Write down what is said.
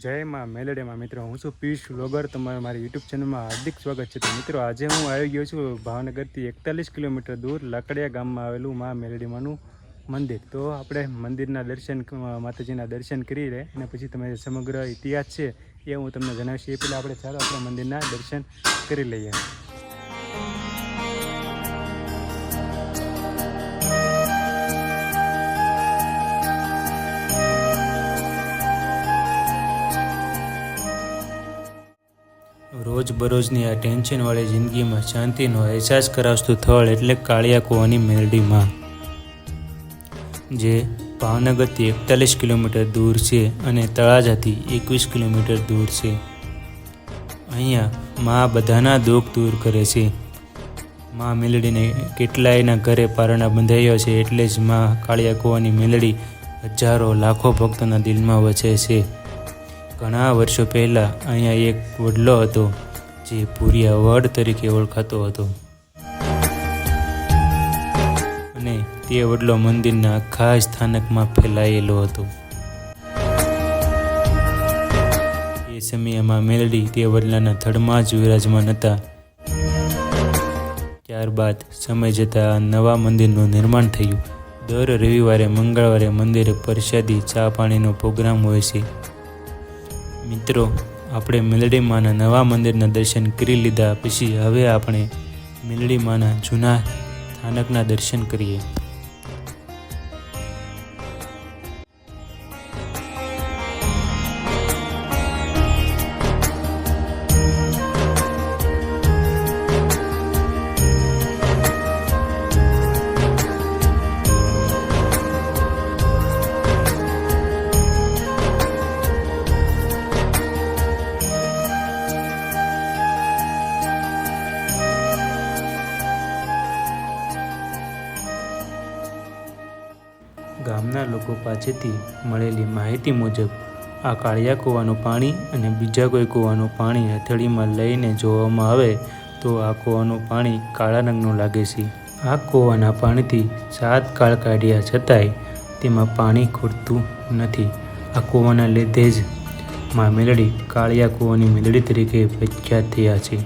જય માં મેલેડીમાં મિત્રો, હું છું પિયુષ વ્લોગર. તમારું મારી યુટ્યુબ ચેનલમાં હાર્દિક સ્વાગત છે. તો મિત્રો, આજે હું આવી ગયો છું ભાવનગરથી 41 કિલોમીટર દૂર લાકડિયા ગામમાં આવેલું માં મેલેડીમાંનું મંદિર. તો આપણે મંદિરના દર્શન, માતાજીના દર્શન કરી રહે અને પછી તમે સમગ્ર ઇતિહાસ છે એ હું તમને જણાવીશ. એ પહેલાં આપણે મંદિરના દર્શન કરી લઈએ. રોજબરોજની આ ટેન્શનવાળી જિંદગીમાં શાંતિનો અહેસાસ કરાવતું સ્થળ એટલે કાળિયા કૂવાની મેલડીમાં, જે ભાવનગરથી 41 કિલોમીટર દૂર છે અને તળાજાથી 21 કિલોમીટર દૂર છે. અહીંયા મા બધાના દુઃખ દૂર કરે છે. મા મેલડીને કેટલાયના ઘરે પારણા બંધાયો છે, એટલે જ મા કાળિયા કૂવાની મેલડી હજારો લાખો ભક્તોના દિલમાં વસે છે. ઘણા વર્ષો પહેલાં અહીંયા એક વડલો હતો, જે ભૂરિયા વડ તરીકે ઓળખાતો હતો, અને તે વડલો મંદિરના આખા સ્થાનકમાં ફેલાયેલો હતો. એ સમયમાં મેલડી તે વડલાના થડમાં જ વિરાજમાન હતા. ત્યારબાદ સમય જતાં નવા મંદિરનું નિર્માણ થયું. દર રવિવારે, મંગળવારે મંદિરે પ્રસાદી, ચા પાણીનો પ્રોગ્રામ હોય છે. મિત્રો, આપણે મેલડી માના નવા મંદિરના દર્શન કરી લીધા પછી હવે આપણે મેલડી માના જૂના સ્થાનકના દર્શન કરીએ. ગામના લોકો પાસેથી મળેલી માહિતી મુજબ આ કાળિયા કૂવાનું પાણી અને બીજા કોઈ કૂવાનું પાણી હથેળીમાં લઈને જોવામાં આવે તો આ કૂવાનું પાણી કાળા રંગનું લાગે છે. આ કૂવાના પાણીથી 7 કાળ કાઢ્યા છતાંય તેમાં પાણી ખૂટતું નથી. આ કૂવાના લીધે જ મા મેલડી કાળિયા કૂવાની મેલડી તરીકે પ્રખ્યાત થયા છે.